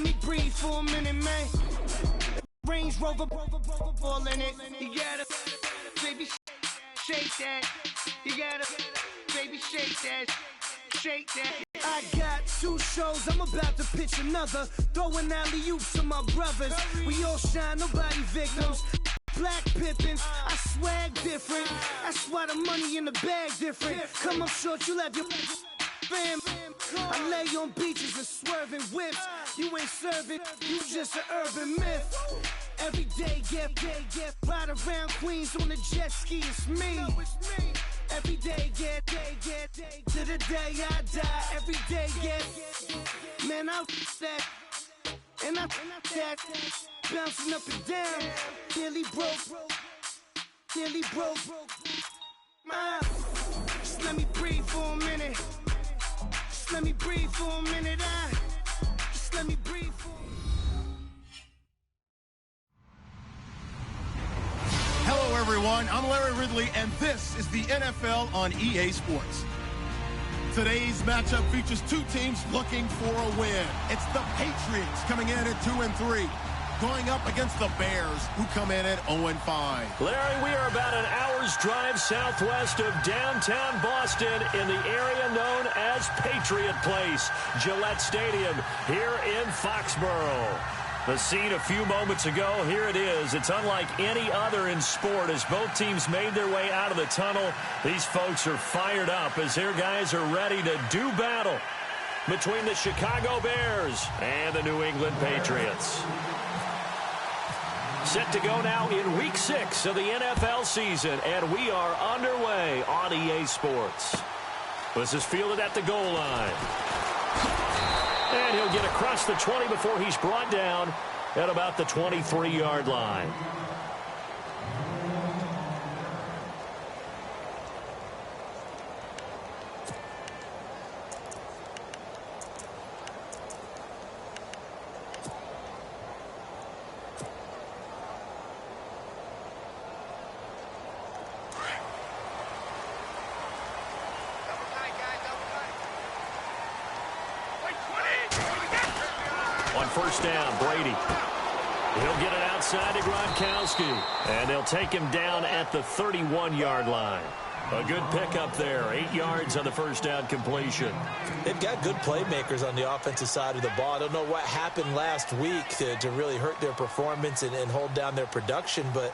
let me breathe for a minute, man. Range Rover, ball in it. You gotta, baby, shake that. You gotta, baby, shake that. Shake that. I got 2 shows, I'm about to pitch another. Throwing alley-oops to my brothers. We all shine, nobody victims. Black Pippins, I swag different. That's why the money in the bag different. Come up short, you'll have your fam. I lay on beaches and swerving whips. You ain't serving, you just an urban myth. Every day, get ride around Queens on a jet ski, it's me. Every day, get to the day I die. Every day, get, man, I that, and I that, bouncing up and down, nearly broke. Just let me breathe for a minute. Just let me breathe for a minute. Just let me breathe for a minute. Hello, everyone. I'm Larry Ridley, and this is the NFL on EA Sports. Today's matchup features 2 teams looking for a win. It's the Patriots coming in at 2-3, going up against the Bears, who come in at 0-5. Larry, we are about an hour's drive southwest of downtown Boston in the area known as Patriot Place, Gillette Stadium, here in Foxborough. The scene a few moments ago, here it is. It's unlike any other in sport as both teams made their way out of the tunnel. These folks are fired up as their guys are ready to do battle between the Chicago Bears and the New England Patriots. Set to go now in Week 6 of the NFL season, and we are underway on EA Sports. This is fielded at the goal line. And he'll get across the 20 before he's brought down at about the 23-yard line. First down, Brady. He'll get it outside to Gronkowski, and they'll take him down at the 31-yard line. A good pickup there, 8 yards on the first down completion. They've got good playmakers on the offensive side of the ball. I don't know what happened last week to really hurt their performance and hold down their production, but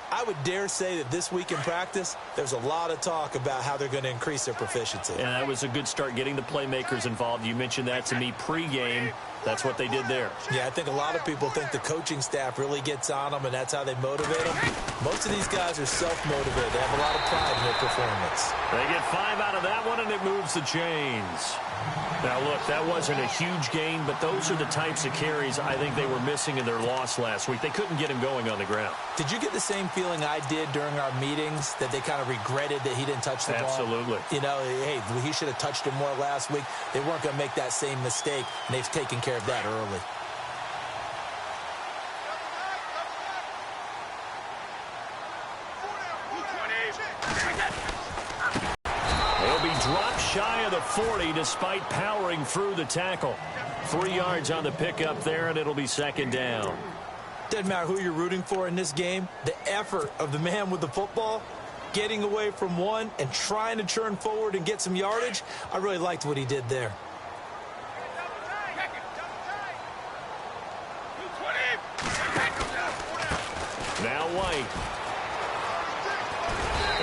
I would dare say that this week in practice, there's a lot of talk about how they're going to increase their proficiency. Yeah, that was a good start getting the playmakers involved. You mentioned that to me pregame. That's what they did there. Yeah, I think a lot of people think the coaching staff really gets on them, and that's how they motivate them. Most of these guys are self-motivated. They have a lot of pride in their performance. They get 5 out of that one, and it moves the chains. Now, look, that wasn't a huge gain, but those are the types of carries I think they were missing in their loss last week. They couldn't get him going on the ground. Did you get the same feeling I did during our meetings, that they kind of regretted that he didn't touch the ball? Absolutely. You know, hey, he should have touched it more last week. They weren't going to make that same mistake, and they've taken care of that early. Dropped shy of the 40 despite powering through the tackle. 3 yards on the pickup there, and it'll be second down. Doesn't matter who you're rooting for in this game. The effort of the man with the football, getting away from one and trying to turn forward and get some yardage, I really liked what he did there. Now White.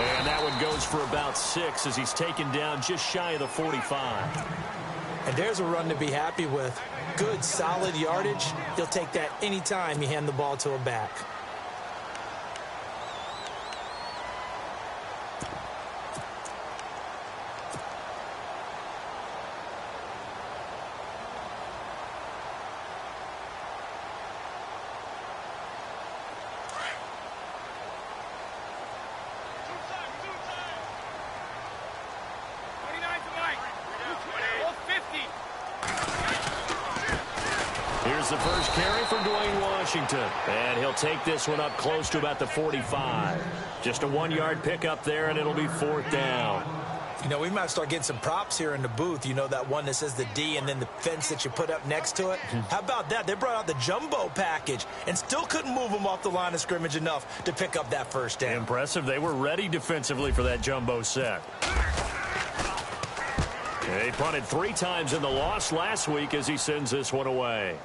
And that one goes for about 6 as he's taken down just shy of the 45. And there's a run to be happy with. Good, solid yardage. He'll take that anytime you hand the ball to a back. Here's the first carry for Dwayne Washington. And he'll take this one up close to about the 45. Just a 1-yard pickup there, and it'll be 4th down. You know, we might start getting some props here in the booth. You know, that one that says the D and then the fence that you put up next to it? How about that? They brought out the jumbo package and still couldn't move them off the line of scrimmage enough to pick up that first down. Impressive. They were ready defensively for that jumbo set. They punted 3 times in the loss last week as he sends this one away.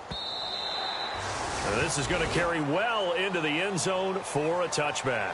And this is going to carry well into the end zone for a touchback.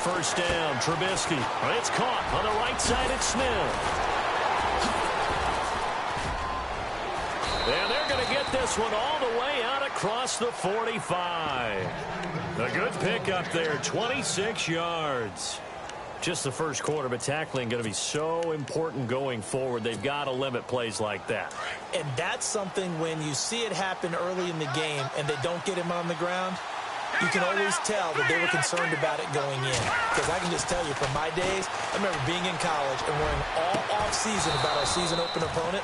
First down, Trubisky. It's caught on the right side. It's Smith. And they're going to get this one all the way out across the 45. A good pickup there, 26 yards. Just the first quarter, but tackling going to be so important going forward. They've got to limit plays like that. And that's something when you see it happen early in the game and they don't get him on the ground, you can always tell that they were concerned about it going in. Because I can just tell you, from my days, I remember being in college and worrying all off-season about our season-open opponent,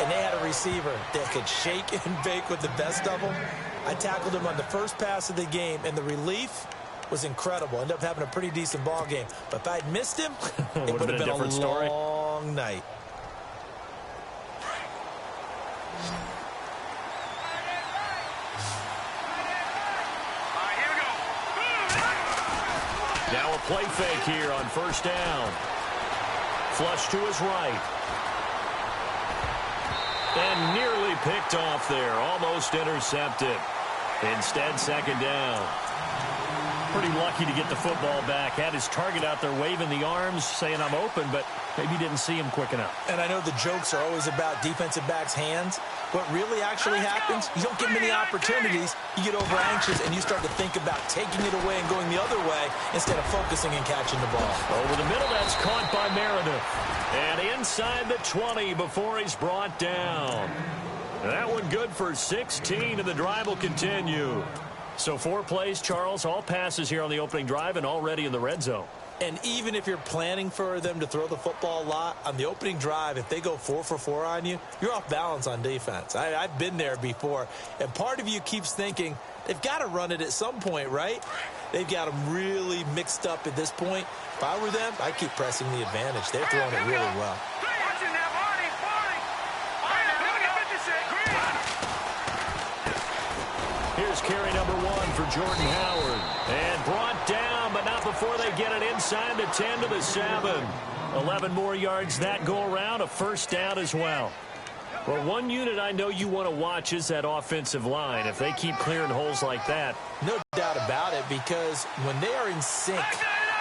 and they had a receiver that could shake and bake with the best of them. I tackled him on the first pass of the game, and the relief was incredible. Ended up having a pretty decent ball game. But if I'd missed him, it would have been a long night. Now a play fake here on first down. Flush to his right. And nearly picked off there. Almost intercepted. Instead, second down. Pretty lucky to get the football back. Had his target out there waving the arms, saying I'm open, but maybe didn't see him quick enough. And I know the jokes are always about defensive backs' hands. What really actually happens, you don't get many opportunities. You get over anxious and you start to think about taking it away and going the other way instead of focusing and catching the ball. Over the middle, that's caught by Meredith. And inside the 20 before he's brought down. That one good for 16, and the drive will continue. So 4 plays, Charles, all passes here on the opening drive and already in the red zone. And even if you're planning for them to throw the football a lot, on the opening drive, if they go 4 for 4 on you, you're off balance on defense. I've been there before. And part of you keeps thinking, they've got to run it at some point, right? They've got them really mixed up at this point. If I were them, I'd keep pressing the advantage. They're throwing it really well. Here's carry number 1 for Jordan Howard. And brought down, but not before they get it inside the 10 to the 7. 11 more yards that go around, a first down as well. Well, one unit I know you want to watch is that offensive line. If they keep clearing holes like that. No doubt about it, because when they are in sync,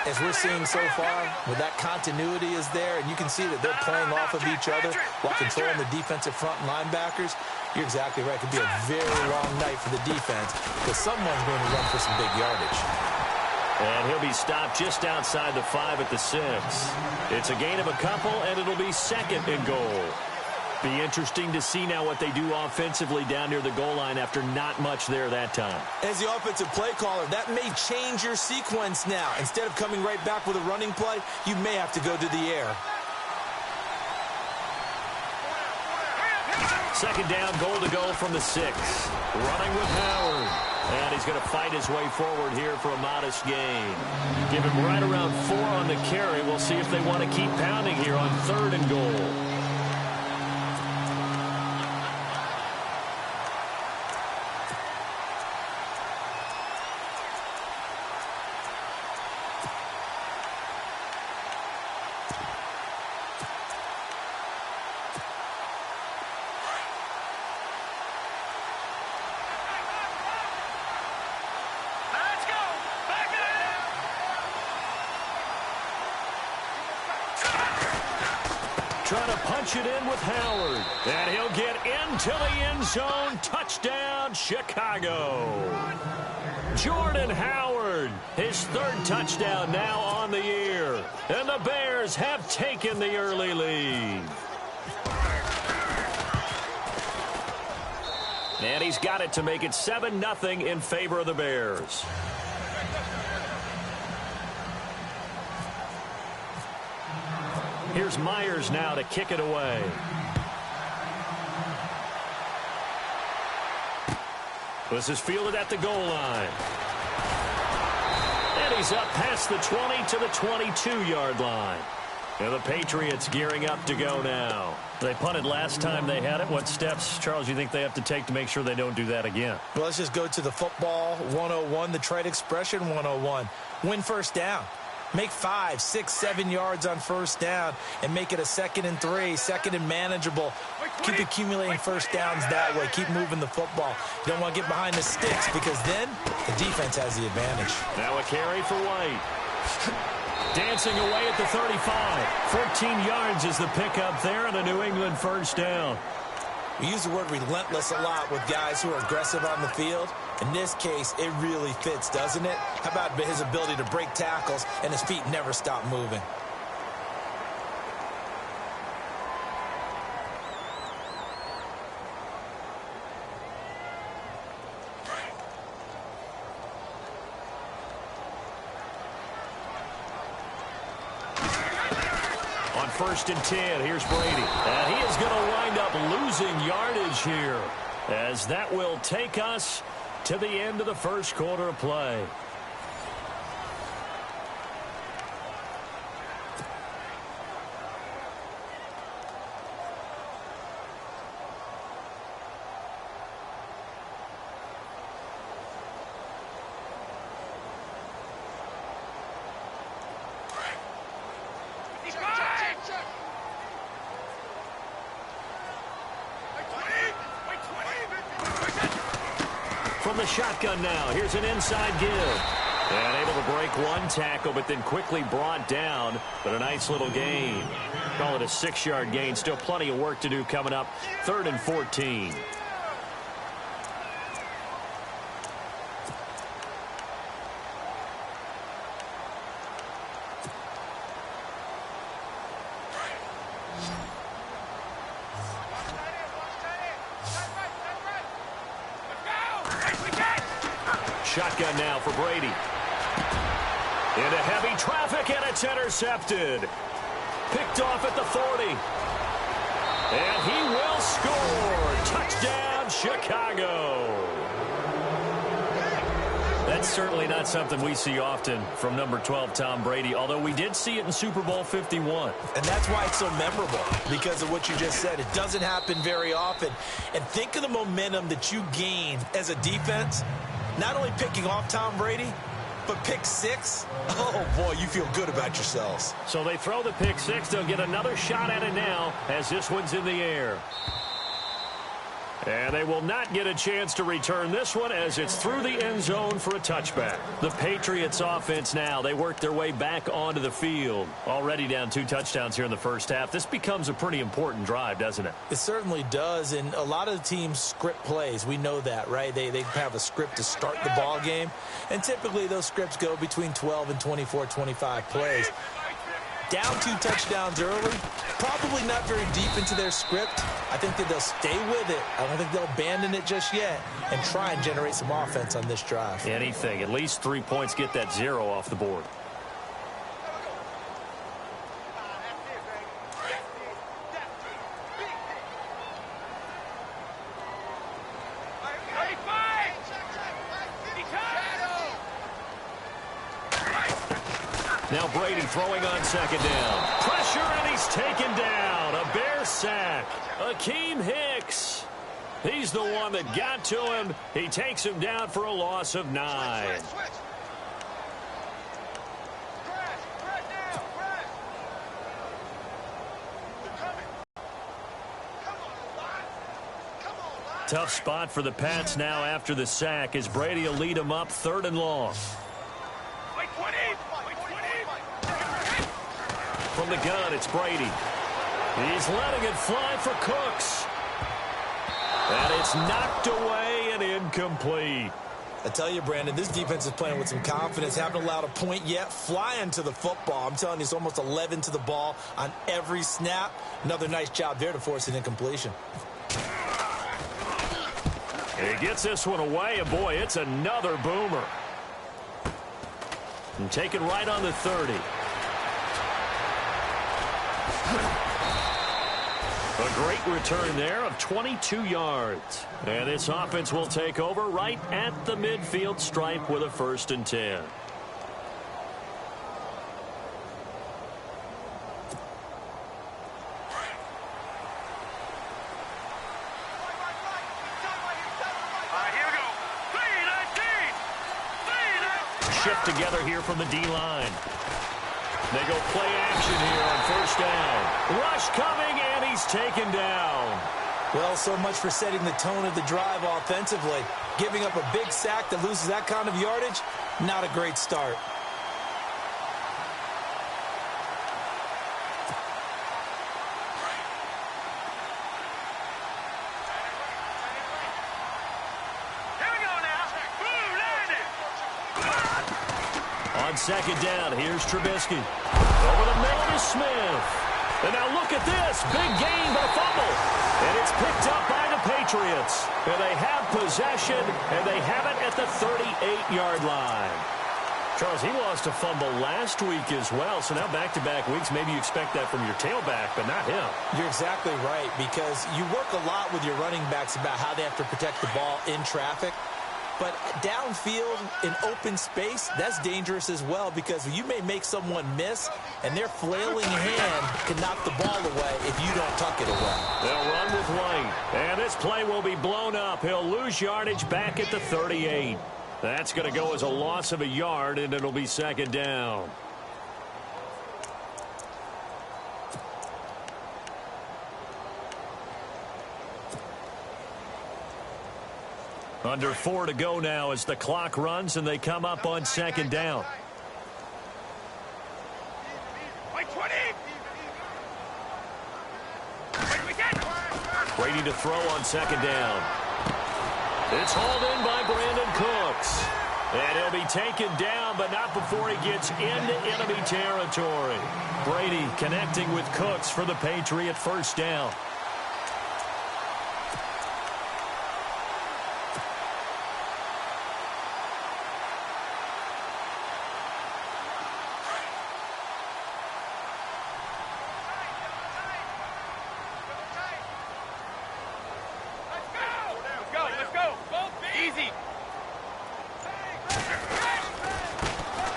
as we're seeing so far, when that continuity is there, and you can see that they're playing off of each other while controlling the defensive front linebackers, you're exactly right. It could be a very long night for the defense because someone's going to run for some big yardage. And he'll be stopped just outside the 5 at the 6. It's a gain of a couple, and it'll be second and goal. Be interesting to see now what they do offensively down near the goal line after not much there that time. As the offensive play caller, that may change your sequence now. Instead of coming right back with a running play, you may have to go to the air. Second down, goal to go from the 6. Running with Howard. And he's going to fight his way forward here for a modest gain. Give him right around 4 on the carry. We'll see if they want to keep pounding here on 3rd and goal. Trying to punch it in with Howard. And he'll get into the end zone. Touchdown, Chicago. Jordan Howard, his 3rd touchdown now on the year. And the Bears have taken the early lead. And he's got it to make it 7-0 in favor of the Bears. Here's Myers now to kick it away. This is fielded at the goal line. And he's up past the 20 to the 22-yard line. And the Patriots gearing up to go now. They punted last time they had it. What steps, Charles, you think they have to take to make sure they don't do that again? Well, let's just go to the football 101, the trade expression 101. Win first down. Make 5, 6, 7 yards on first down and make it a 2nd and 3, 2nd and manageable. Keep accumulating first downs that way. Keep moving the football. You don't want to get behind the sticks because then the defense has the advantage. Now a carry for White. Dancing away at the 35. 14 yards is the pickup there and a New England first down. We use the word relentless a lot with guys who are aggressive on the field. In this case, it really fits, doesn't it? How about his ability to break tackles and his feet never stop moving? On 1st and 10, here's Brady. And he is going to wind up losing yardage here, as that will take us to the end of the first quarter of play. From the shotgun now, here's an inside give. And able to break one tackle, but then quickly brought down. But a nice little gain. Call it a 6-yard gain. Still plenty of work to do coming up. 3rd and 14. Shotgun now for Brady. Into heavy traffic, and it's intercepted. Picked off at the 40. And he will score. Touchdown, Chicago. That's certainly not something we see often from number 12, Tom Brady, although we did see it in Super Bowl 51. And that's why it's so memorable, because of what you just said. It doesn't happen very often. And think of the momentum that you gain as a defense. Not only picking off Tom Brady, but pick 6. Oh, boy, you feel good about yourselves. So they throw the pick 6. They'll get another shot at it now as this one's in the air. And they will not get a chance to return this one as it's through the end zone for a touchback. The Patriots offense now, they work their way back onto the field. Already down 2 touchdowns here in the first half. This becomes a pretty important drive, doesn't it? It certainly does, and a lot of the teams script plays. We know that, right? They have a script to start the ball game, and typically those scripts go between 12 and 24, 25 plays. Down 2 touchdowns early, probably not very deep into their script. I think that they'll stay with it. I don't think they'll abandon it just yet and try and generate some offense on this drive. Anything. At least 3 points, get that 0 off the board. Now Brady throwing on 2nd down. Pressure, and he's taken down. A Bear sack. Akeem Hicks. He's the one that got to him. He takes him down for a loss of 9. Tough spot for the Pats now after the sack as Brady will lead them up 3rd and long. From the gun, it's Brady. He's letting it fly for Cooks. And it's knocked away and incomplete. I tell you, Brandon, this defense is playing with some confidence. Haven't allowed a point yet. Flying to the football. I'm telling you, it's almost 11 to the ball on every snap. Another nice job there to force an incompletion. He gets this one away, and boy, it's another boomer. And taken right on the 30. A great return there of 22 yards. And this offense will take over right at the midfield stripe with a 1st and 10. Shift together here from the D-line. They go play action here on 1st down. Rush coming, and he's taken down. Well, so much for setting the tone of the drive offensively. Giving up a big sack that loses that kind of yardage, not a great start. On 2nd down, here's Trubisky. Over the middle to Smith. And now look at this. Big gain, but a fumble. And it's picked up by the Patriots. And they have possession, and they have it at the 38-yard line. Charles, he lost a fumble last week as well, so now back-to-back weeks, maybe you expect that from your tailback, but not him. You're exactly right, because you work a lot with your running backs about how they have to protect the ball in traffic. But downfield in open space, that's dangerous as well, because you may make someone miss, and their flailing hand can knock the ball away if you don't tuck it away. They'll run with White. And this play will be blown up. He'll lose yardage back at the 38. That's going to go as a loss of a yard, and it'll be 2nd down. Under 4 to go now as the clock runs, and they come up on 2nd down. Brady to throw on 2nd down. It's hauled in by Brandon Cooks. And he'll be taken down, but not before he gets into enemy territory. Brady connecting with Cooks for the Patriot 1st down.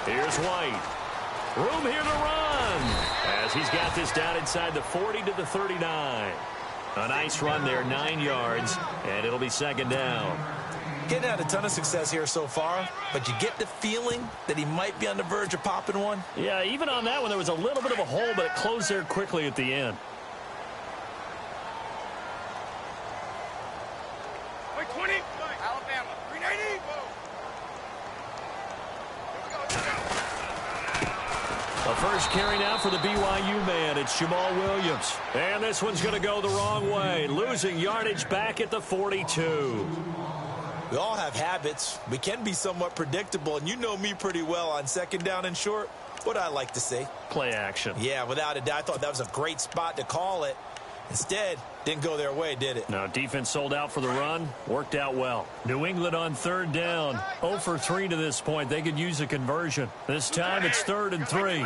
Here's White. Room here to run as he's got this down inside the 40 to the 39. A nice run there, 9 yards, and it'll be 2nd down. Getting had a ton of success here so far, but you get the feeling that he might be on the verge of popping one. Yeah, even on that one, there was a little bit of a hole, but it closed there quickly at the end. A first carry now for the BYU man. It's Jamal Williams. And this one's going to go the wrong way. Losing yardage back at the 42. We all have habits. We can be somewhat predictable, and you know me pretty well on 2nd down and short. What I like to see. Play action. Yeah, without a doubt. I thought that was a great spot to call it. Instead, didn't go their way, did it? No, defense sold out for the run. Worked out well. New England on 3rd down. 0 for 3 to this point. They could use a conversion. This time it's 3rd and 3.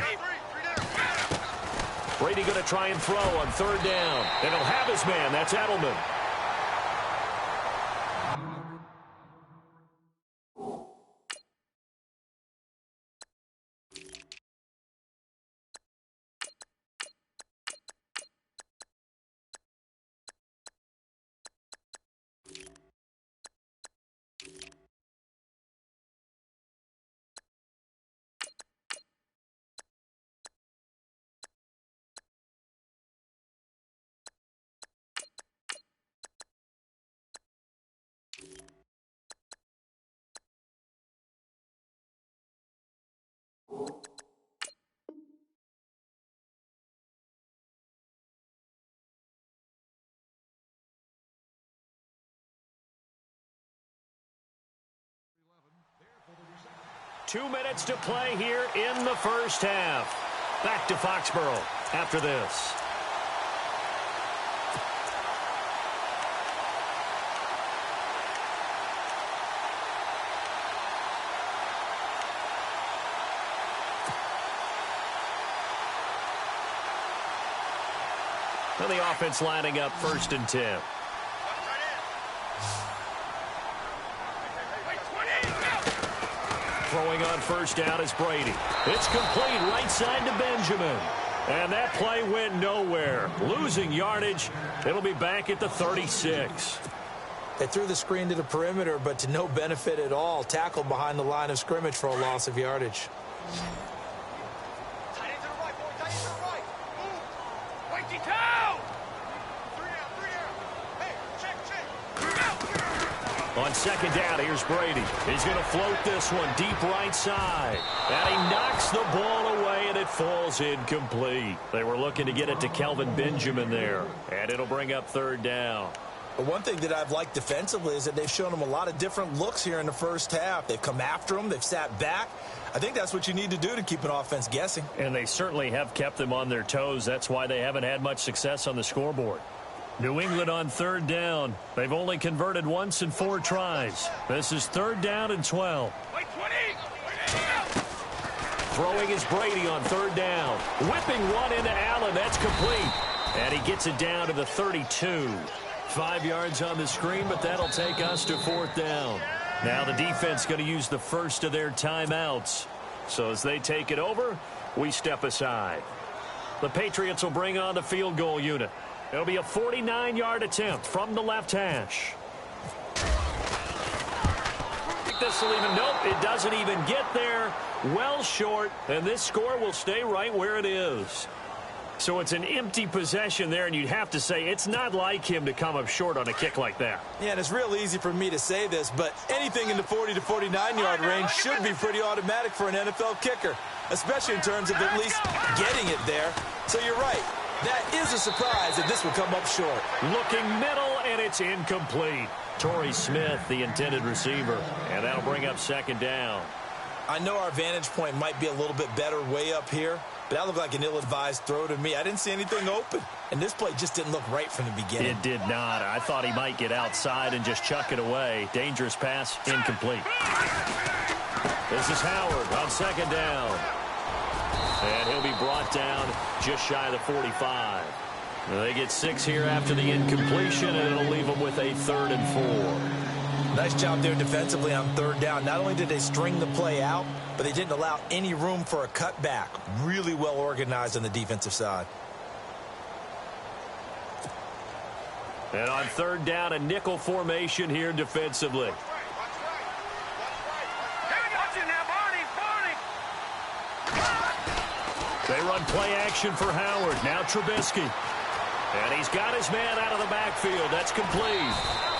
Brady going to try and throw on 3rd down. And he'll have his man. That's Edelman. Two minutes to play here in the first half. Back to Foxborough after this. And the offense lining up 1st and 10. Throwing on 1st down is Brady. It's complete right side to Benjamin. And that play went nowhere. Losing yardage. It'll be back at the 36. They threw the screen to the perimeter, but to no benefit at all. Tackled behind the line of scrimmage for a loss of yardage. On 2nd down, here's Brady. He's going to float this one deep right side. And he knocks the ball away, and it falls incomplete. They were looking to get it to Kelvin Benjamin there. And it'll bring up 3rd down. But one thing that I've liked defensively is that they've shown him a lot of different looks here in the first half. They've come after him. They've sat back. I think that's what you need to do to keep an offense guessing. And they certainly have kept them on their toes. That's why they haven't had much success on the scoreboard. New England on 3rd down. They've only converted once in 4 tries. This is 3rd down and 12. Throwing is Brady on 3rd down. Whipping one into Allen. That's complete. And he gets it down to the 32. 5 yards on the screen, but that'll take us to 4th down. Now the defense going to use the first of their timeouts. So as they take it over, we step aside. The Patriots will bring on the field goal unit. It'll be a 49-yard attempt from the left hash. This will even, nope, it doesn't even get there. Well short, and this score will stay right where it is. So it's an empty possession there, and you'd have to say it's not like him to come up short on a kick like that. Yeah, and it's real easy for me to say this, but anything in the 40 to 49-yard range should be pretty automatic for an NFL kicker, especially in terms of at least getting it there. So you're right. That is a surprise that this will come up short. Looking middle, and it's incomplete. Torrey Smith, the intended receiver, and that'll bring up 2nd down. I know our vantage point might be a little bit better way up here, but that looked like an ill-advised throw to me. I didn't see anything open, and this play just didn't look right from the beginning. It did not. I thought he might get outside and just chuck it away. Dangerous pass, incomplete. This is Howard on 2nd down. And he'll be brought down just shy of the 45. They get 6 here after the incompletion, and it'll leave them with a 3rd and 4. Nice job there defensively on 3rd down. Not only did they string the play out, but they didn't allow any room for a cutback. Really well organized on the defensive side. And on 3rd down, a nickel formation here defensively. They run play action for Howard. Now Trubisky. And he's got his man out of the backfield. That's complete.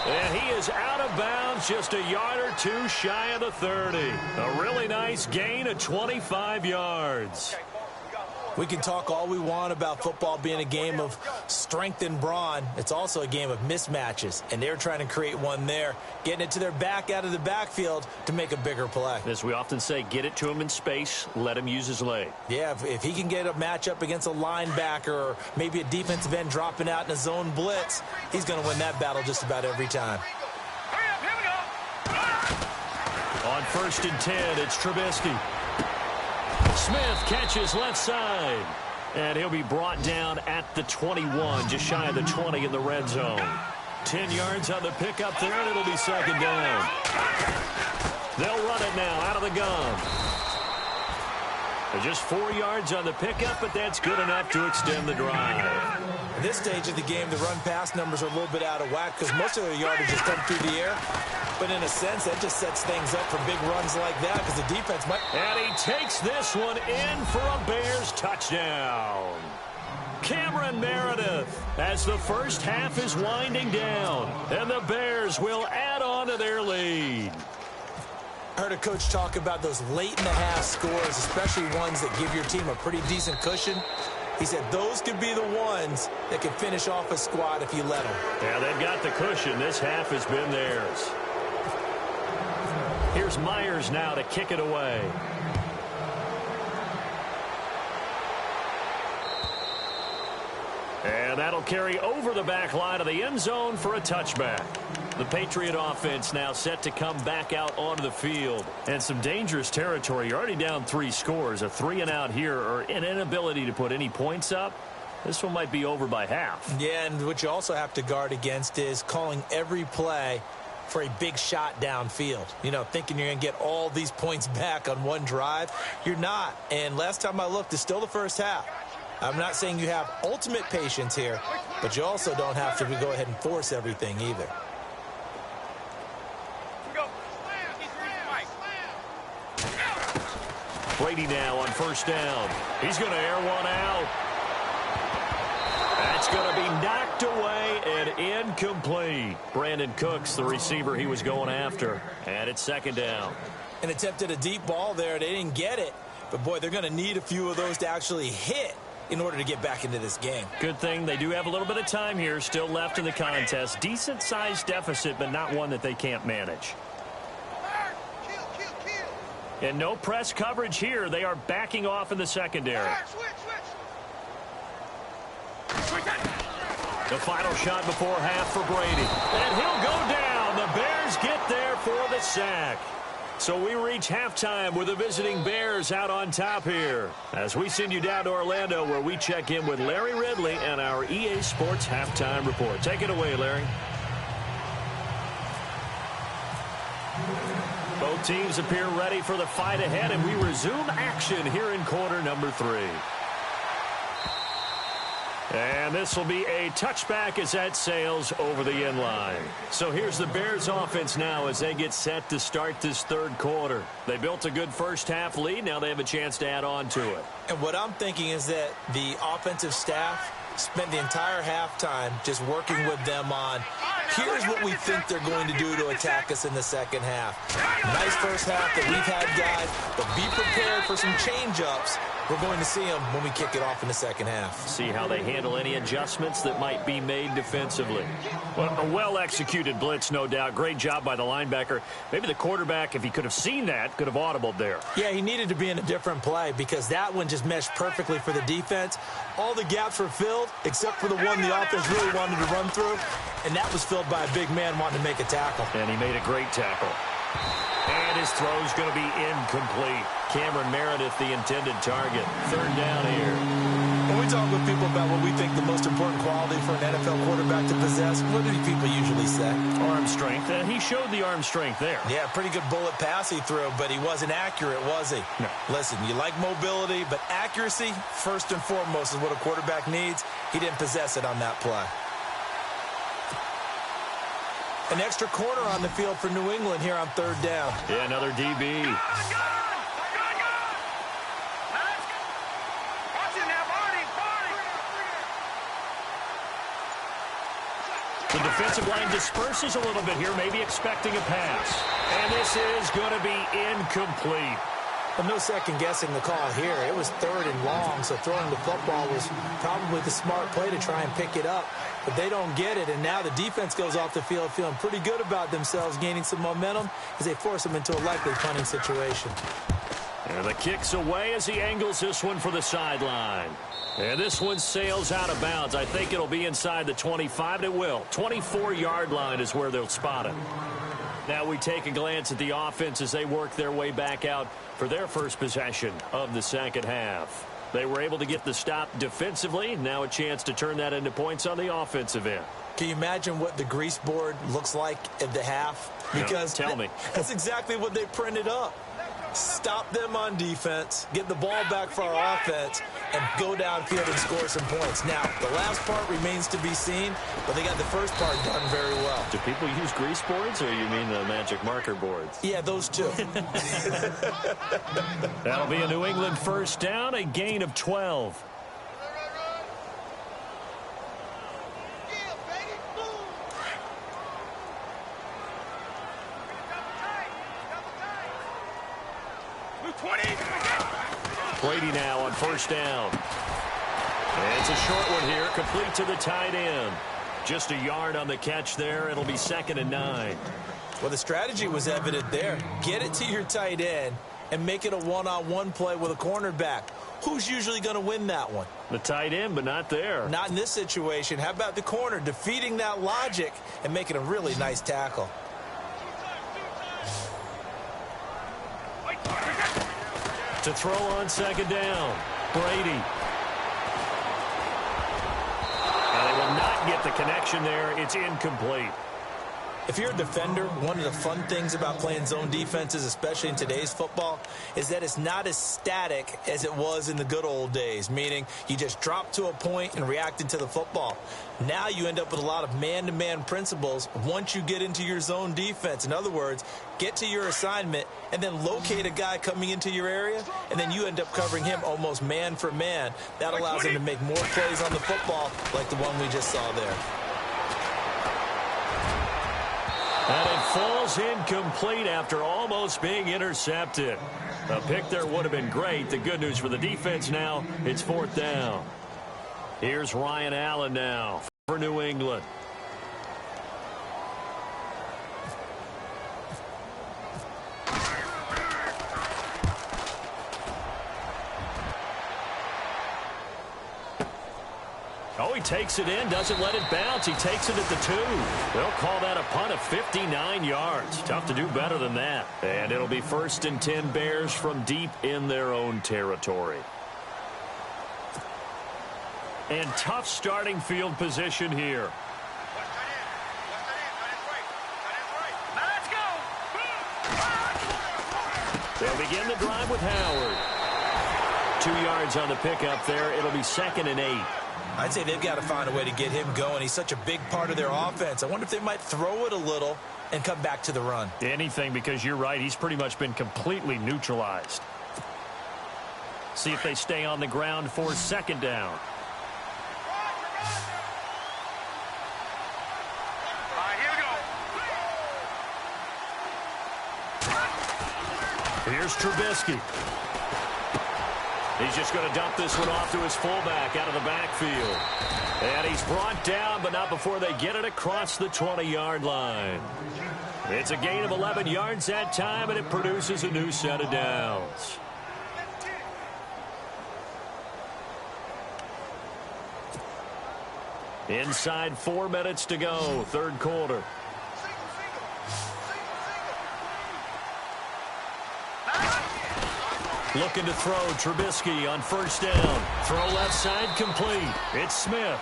And he is out of bounds just a yard or 2 shy of the 30. A really nice gain of 25 yards. We can talk all we want about football being a game of strength and brawn. It's also a game of mismatches, and they're trying to create one there, getting it to their back out of the backfield to make a bigger play. As we often say, get it to him in space, let him use his leg. Yeah, if he can get a matchup against a linebacker or maybe a defensive end dropping out in a zone blitz, he's going to win that battle just about every time. On 1st and 10, it's Trubisky. Smith catches left side. And he'll be brought down at the 21, just shy of the 20 in the red zone. 10 yards on the pickup there, and it'll be 2nd down. They'll run it now out of the gun. They're just 4 yards on the pickup, but that's good enough to extend the drive. At this stage of the game, the run-pass numbers are a little bit out of whack because most of their yardage has come through the air. But in a sense, that just sets things up for big runs like that because the defense might... And he takes this one in for a Bears touchdown. Cameron Meredith as the first half is winding down. And the Bears will add on to their lead. I heard a coach talk about those late-in-the-half scores, especially ones that give your team a pretty decent cushion. He said those could be the ones that can finish off a squad if you let them. Yeah, they've got the cushion. This half has been theirs. Here's Myers now to kick it away. And that'll carry over the back line of the end zone for a touchback. The Patriot offense now set to come back out onto the field. And some dangerous territory. You're already down 3 scores. A 3-and-out here or an inability to put any points up. This one might be over by half. Yeah, and what you also have to guard against is calling every play for a big shot downfield. You know, thinking you're going to get all these points back on one drive. You're not. And last time I looked, it's still the first half. I'm not saying you have ultimate patience here, but you also don't have to go ahead and force everything either. Brady now on first down. He's going to air one out. That's going to be knocked away and incomplete. Brandon Cooks, the receiver he was going after. And it's second down. An attempt at a deep ball there. They didn't get it. But, boy, they're going to need a few of those to actually hit in order to get back into this game. Good thing they do have a little bit of time here still left in the contest. Decent-sized deficit, but not one that they can't manage. And no press coverage here. They are backing off in the secondary. The final shot before half for Brady. And he'll go down. The Bears get there for the sack. So we reach halftime with the visiting Bears out on top here. As we send you down to Orlando where we check in with Larry Ridley and our EA Sports Halftime Report. Take it away, Larry. Both teams appear ready for the fight ahead, and we resume action here in quarter number 3. And this will be a touchback as that sails over the end line. So here's the Bears offense now as they get set to start this third quarter. They built a good first half lead. Now they have a chance to add on to it. And what I'm thinking is that the offensive staff spent the entire halftime just working with them on, here's what we think they're going to do to attack us in the second half. Nice first half that we've had, guys, but be prepared for some change-ups. We're going to see them when we kick it off in the second half. See how they handle any adjustments that might be made defensively. Well, a well-executed blitz, no doubt. Great job by the linebacker. Maybe the quarterback, if he could have seen that, could have audibled there. Yeah, he needed to be in a different play because that one just meshed perfectly for the defense. All the gaps were filled except for the one the offense really wanted to run through, and that was filled by a big man wanting to make a tackle. And he made a great tackle. And his throw's going to be incomplete. Cameron Meredith, the intended target. Third down here. When we talk with people about what we think the most important quality for an NFL quarterback to possess, what do people usually say? Arm strength, and he showed the arm strength there. Yeah, pretty good bullet pass he threw, but he wasn't accurate, was he? No. Listen, you like mobility, but accuracy, first and foremost, is what a quarterback needs. He didn't possess it on that play. An extra corner on the field for New England here on third down. Yeah, another DB. The defensive line disperses a little bit here, maybe expecting a pass. And this is going to be incomplete. Well, no second guessing the call here. It was third and long, so throwing the football was probably the smart play to try and pick it up. But they don't get it, and now the defense goes off the field feeling pretty good about themselves, gaining some momentum as they force them into a likely punting situation. And the kick's away as he angles this one for the sideline. And this one sails out of bounds. I think it'll be inside the 25. It will. 24-yard line is where they'll spot it. Now we take a glance at the offense as they work their way back out for their first possession of the second half. They were able to get the stop defensively. Now a chance to turn that into points on the offensive end. Can you imagine what the grease board looks like at the half? Because tell me. That's exactly what they printed up. Stop them on defense, get the ball back for our offense, and go downfield and score some points. Now, the last part remains to be seen, but they got the first part done very well. Do people use grease boards, or you mean the magic marker boards? Yeah, those two. That'll be a New England first down, a gain of 12. Brady now on first down. And it's a short one here, complete to the tight end. Just a yard on the catch there. It'll be 2nd and 9. Well, the strategy was evident there. Get it to your tight end and make it a one-on-one play with a cornerback. Who's usually going to win that one? The tight end, but not there. Not in this situation. How about the corner defeating that logic and making a really nice tackle? To throw on second down, Brady. the connection there. It's incomplete. If you're a defender, one of the fun things about playing zone defenses, especially in today's football, is that it's not as static as it was in the good old days, meaning you just drop to a point and reacted to the football. Now you end up with a lot of man-to-man principles once you get into your zone defense. In other words, get to your assignment and then locate a guy coming into your area, and then you end up covering him almost man for man. That allows him to make more plays on the football like the one we just saw there. And it falls incomplete after almost being intercepted. A pick there would have been great. The good news for the defense now, it's 4th down. Here's Ryan Allen now for New England. Oh, he takes it in, doesn't let it bounce. He takes it at the 2. They'll call that a punt of 59 yards. Tough to do better than that. And it'll be 1st and 10 Bears from deep in their own territory. And tough starting field position here. They'll begin the drive with Howard. 2 yards on the pickup there. It'll be 2nd and 8. I'd say they've got to find a way to get him going. He's such a big part of their offense. I wonder if they might throw it a little and come back to the run. Anything, because you're right. He's pretty much been completely neutralized. See if they stay on the ground for 2nd down. Here's Trubisky. He's just going to dump this one off to his fullback out of the backfield. And he's brought down, but not before they get it across the 20-yard line. It's a gain of 11 yards that time, and it produces a new set of downs. Inside 4 minutes to go, 3rd quarter. Looking to throw, Trubisky on 1st down. Throw left side complete. It's Smith.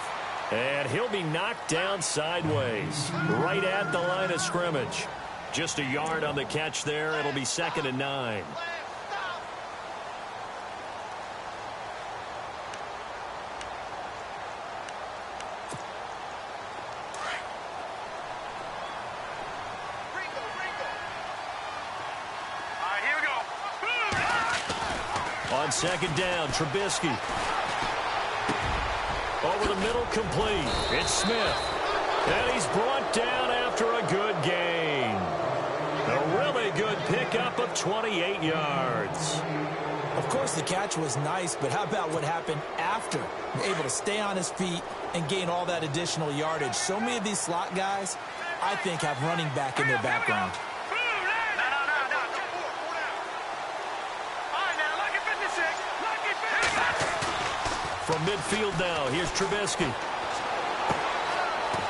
And he'll be knocked down sideways, right at the line of scrimmage. Just a yard on the catch there. It'll be 2nd and 9. On 2nd down, Trubisky. Over the middle, complete. It's Smith. And he's brought down after a good gain. A really good pickup of 28 yards. Of course, the catch was nice, but how about what happened after? Able to stay on his feet and gain all that additional yardage. So many of these slot guys, I think, have running back in their background. From midfield now, here's Trubisky.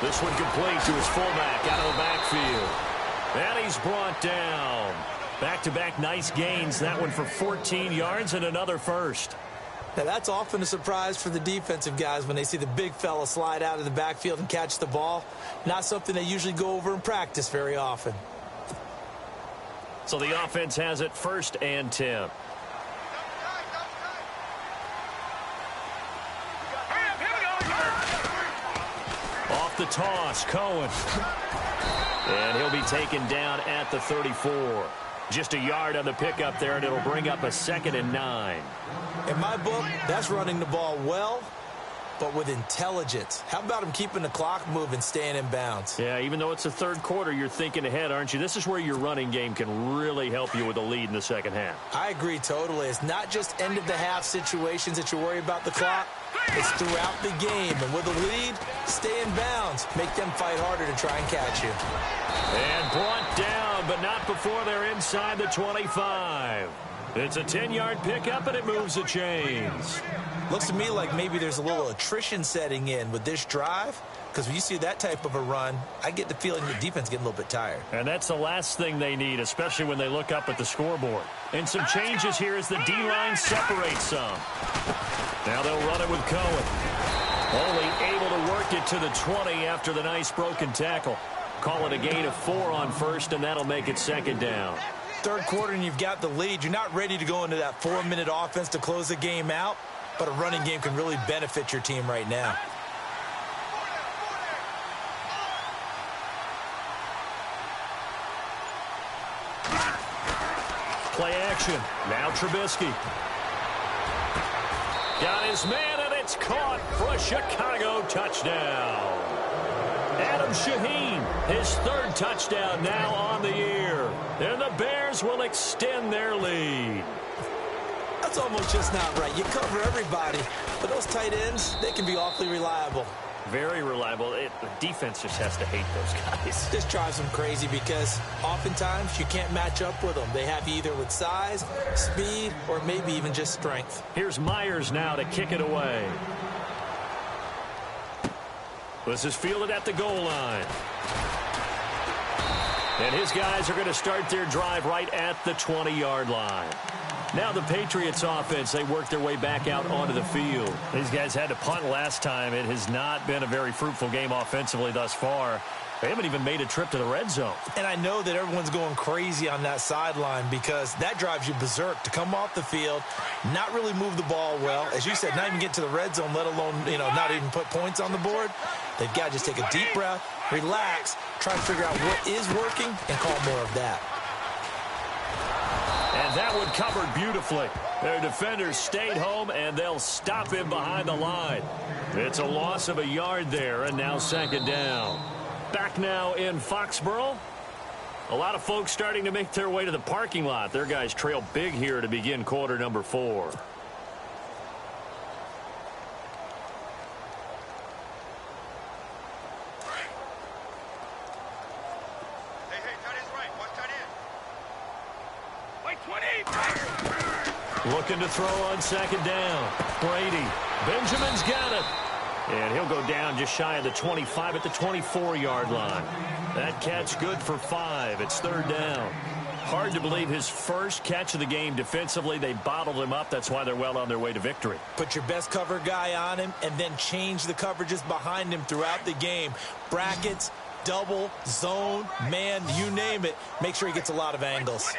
This one complete to his fullback out of the backfield. And he's brought down. Back-to-back nice gains. That one for 14 yards and another first. Now, that's often a surprise for the defensive guys when they see the big fella slide out of the backfield and catch the ball. Not something they usually go over in practice very often. So the offense has it 1st and 10. The toss, Cohen. And he'll be taken down at the 34. Just a yard on the pickup there, and it'll bring up a 2nd and 9. In my book, that's running the ball well, but with intelligence. How about him keeping the clock moving, staying in bounds? Yeah, even though it's the 3rd quarter, you're thinking ahead, aren't you? This is where your running game can really help you with a lead in the 2nd half. I agree totally. It's not just end-of-the-half situations that you worry about the clock. It's throughout the game. And with a lead, stay in bounds. Make them fight harder to try and catch you. And brought down, but not before they're inside the 25. It's a 10-yard pickup, and it moves the chains. Looks to me like maybe there's a little attrition setting in with this drive, because when you see that type of a run, I get the feeling the defense getting a little bit tired. And that's the last thing they need, especially when they look up at the scoreboard. And some changes here as the D-line separates some. Now they'll run it with Cohen. Only able to work it to the 20 after the nice broken tackle. Call it a gain of 4 on first, and that'll make it second down. Third quarter and you've got the lead. You're not ready to go into that 4-minute offense to close the game out, but a running game can really benefit your team right now. Play action. Now Trubisky. Got his man, and it's caught for a Chicago touchdown. Adam Shaheen, his 3rd touchdown now on the year. And the Bears will extend their lead. That's almost just not right. You cover everybody, but those tight ends, they can be awfully reliable. Very reliable. The defense just has to hate those guys. This drives them crazy because oftentimes you can't match up with them. They have either with size, speed, or maybe even just strength. Here's Myers now to kick it away. This is fielded at the goal line. And his guys are going to start their drive right at the 20-yard line. Now the Patriots offense, they work their way back out onto the field. These guys had to punt last time. It has not been a very fruitful game offensively thus far. They haven't even made a trip to the red zone. And I know that everyone's going crazy on that sideline because that drives you berserk to come off the field, not really move the ball well. As you said, not even get to the red zone, let alone, not even put points on the board. They've got to just take a deep breath, relax, try to figure out what is working, and call more of that. And that one covered beautifully. Their defenders stayed home, and they'll stop him behind the line. It's a loss of a yard there, and now second down. Back now in Foxborough. A lot of folks starting to make their way to the parking lot. Their guys trail big here to begin quarter number 4. Looking to throw on second down. Brady. Benjamin's got it. And he'll go down just shy of the 25 at the 24-yard line. That catch good for 5. It's third down. Hard to believe his first catch of the game defensively. They bottled him up. That's why they're well on their way to victory. Put your best cover guy on him and then change the coverages behind him throughout the game. Brackets, double, zone, man, you name it. Make sure he gets a lot of angles.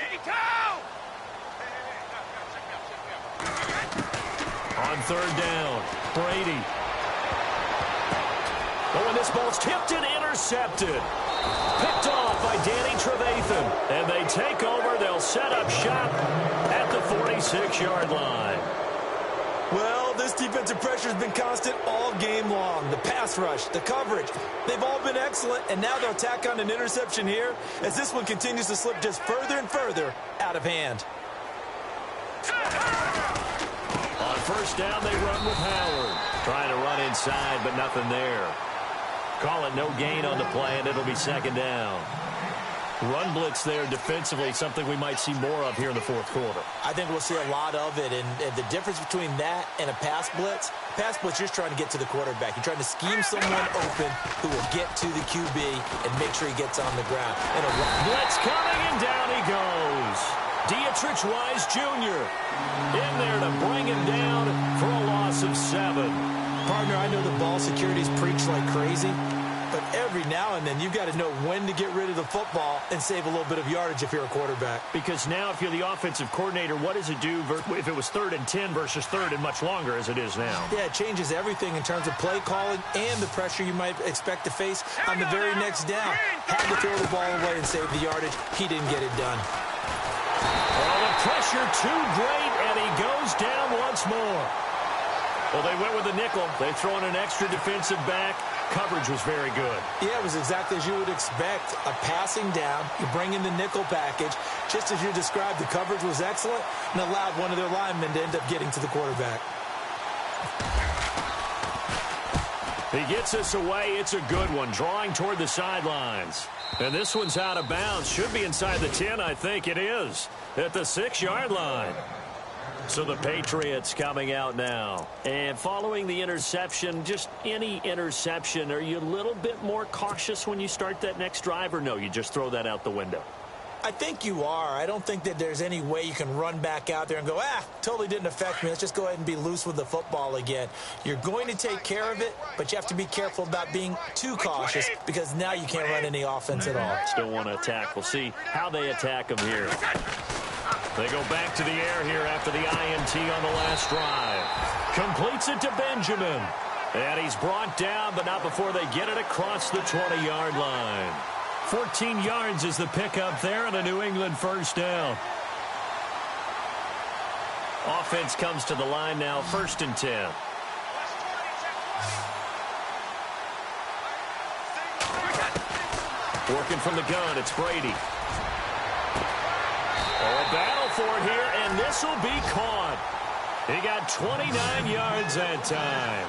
On third down, Brady. Oh, and this ball's tipped and intercepted. Picked off by Danny Trevathan. And they take over. They'll set up shop at the 46-yard line. Well, this defensive pressure has been constant all game long. The pass rush, the coverage, they've all been excellent. And now they'll tack on an interception here as this one continues to slip just further and further out of hand. On first down, they run with Howard. Trying to run inside, but nothing there. Call it no gain on the play, and it'll be second down. Run blitz there defensively, something we might see more of here in the fourth quarter. I think we'll see a lot of it, and the difference between that and a pass blitz, you're just trying to get to the quarterback. You're trying to scheme someone open who will get to the QB and make sure he gets on the ground. And a blitz coming, and down he goes. Dietrich Wise Jr. in there to bring him down for a loss of 7. Partner, I know the ball security's preached like crazy, but every now and then you've got to know when to get rid of the football and save a little bit of yardage if you're a quarterback. Because now if you're the offensive coordinator, what does it do if it was 3rd and 10 versus 3rd and much longer as it is now? Yeah, it changes everything in terms of play calling and the pressure you might expect to face on the very next down. Had to throw the ball away and save the yardage. He didn't get it done. Well, the pressure too great, and he goes down once more. Well, they went with the nickel. They throw in an extra defensive back. Coverage was very good. Yeah, it was exactly as you would expect. A passing down. You bring in the nickel package. Just as you described, the coverage was excellent and allowed one of their linemen to end up getting to the quarterback. He gets us away. It's a good one. Drawing toward the sidelines. And this one's out of bounds. Should be inside the 10, I think it is. At the 6-yard line. So the Patriots coming out now. And following the interception, just any interception, are you a little bit more cautious when you start that next drive, or no, you just throw that out the window? I think you are. I don't think that there's any way you can run back out there and go, totally didn't affect me. Let's just go ahead and be loose with the football again. You're going to take care of it, but you have to be careful about being too cautious because now you can't run any offense at all. Still want to attack. We'll see how they attack them here. They go back to the air here after the INT on the last drive. Completes it to Benjamin. And he's brought down, but not before they get it across the 20-yard line. 14 yards is the pickup there and a New England first down. Offense comes to the line now, 1st and 10. Working from the gun, it's Brady. Oh, a battle for it here, and this will be caught. He got 29 yards that time.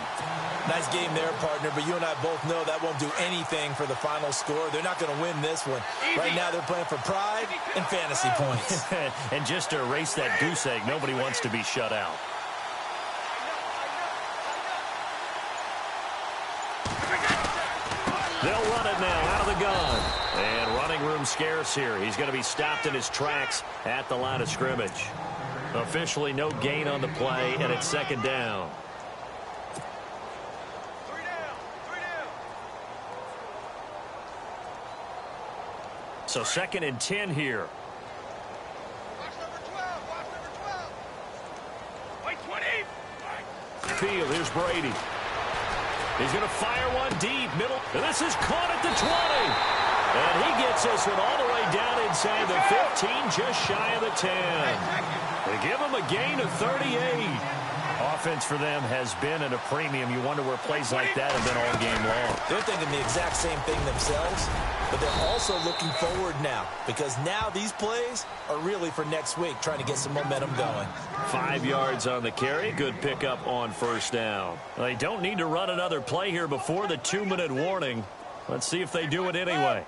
Nice game there, partner, but you and I both know that won't do anything for the final score. They're not going to win this one. Right now they're playing for pride and fantasy points. And just to erase that goose egg, nobody wants to be shut out. They'll run it now out of the gun. And running room scarce here. He's going to be stopped in his tracks at the line of scrimmage. Officially no gain on the play, and it's 2nd down. So 2nd and 10 here. Field, here's Brady. He's going to fire one deep, middle. And this is caught at the 20. And he gets this one all the way down inside the 15, just shy of the 10. They give him a gain of 38. Offense for them has been at a premium. You wonder where plays like that have been all game long. They're thinking the exact same thing themselves, but they're also looking forward now because now these plays are really for next week, trying to get some momentum going. 5 yards on the carry. Good pickup on 1st down. They don't need to run another play here before the 2-minute warning. Let's see if they do it anyway.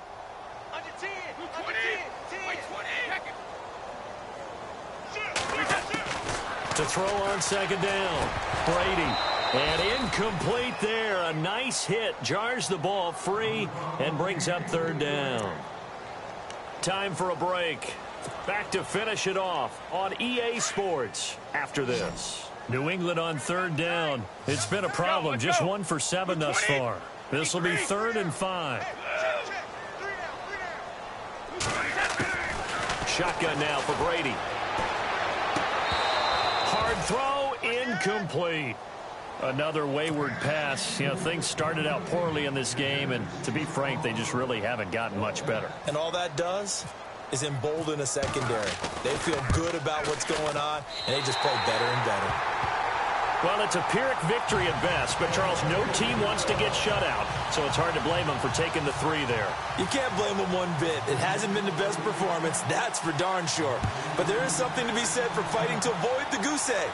To throw on 2nd down. Brady. And incomplete there. A nice hit. Jars the ball free and brings up 3rd down. Time for a break. Back to finish it off on EA Sports after this. New England on 3rd down. It's been a problem. Just 1 for 7 thus far. This will be 3rd and 5. Shotgun now for Brady. Hard throw, incomplete. Another wayward pass. You know, things started out poorly in this game, and to be frank, they just really haven't gotten much better. And all that does is embolden a secondary. They feel good about what's going on, and they just play better and better. Well, it's a Pyrrhic victory at best, but, Charles, no team wants to get shut out, so it's hard to blame them for taking the 3 there. You can't blame them one bit. It hasn't been the best performance, that's for darn sure. But there is something to be said for fighting to avoid the goose egg,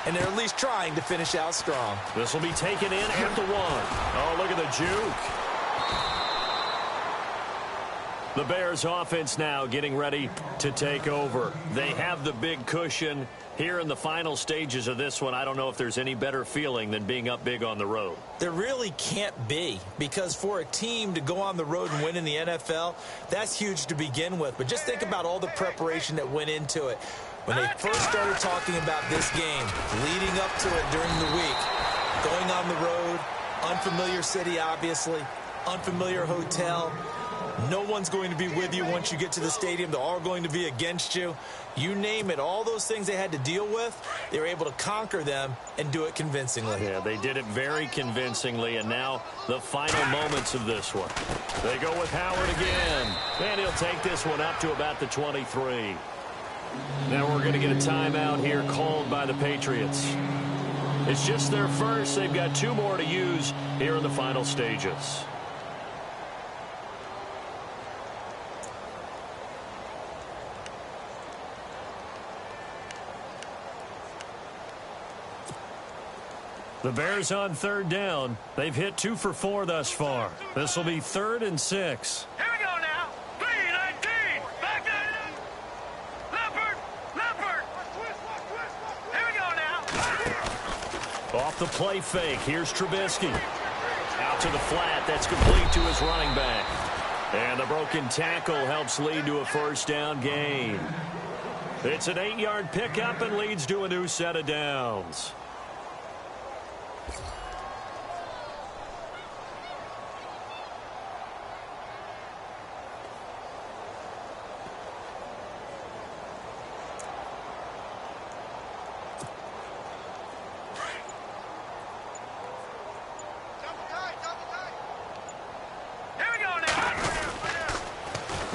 and they're at least trying to finish out strong. This will be taken in at the 1. Oh, look at the juke. The Bears offense now getting ready to take over. They have the big cushion. Here in the final stages of this one, I don't know if there's any better feeling than being up big on the road. There really can't be, because for a team to go on the road and win in the NFL, that's huge to begin with. But just think about all the preparation that went into it. When they first started talking about this game, leading up to it during the week, going on the road, unfamiliar city, obviously, unfamiliar hotel. No one's going to be with you once you get to the stadium. They're all going to be against you. You name it, all those things they had to deal with, they were able to conquer them and do it convincingly. Yeah, they did it very convincingly, and now the final moments of this one. They go with Howard again, and he'll take this one up to about the 23. Now we're going to get a timeout here called by the Patriots. It's just their first. They've got 2 more to use here in the final stages. The Bears on 3rd down. They've hit 2 for 4 thus far. This will be 3rd and 6. Here we go now. 3-19. Back in. Leopard. Leopard. Here we go now. Off the play fake. Here's Trubisky. Out to the flat. That's complete to his running back. And the broken tackle helps lead to a first down gain. It's an 8-yard pickup and leads to a new set of downs.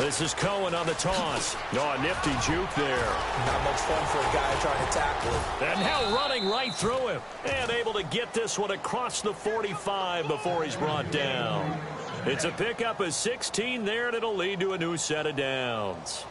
This is Cohen on the toss. Oh, a nifty juke there. Not much fun for a guy trying to tackle it. And now running right through him. And able to get this one across the 45 before he's brought down. It's a pickup of 16 there, and it'll lead to a new set of downs.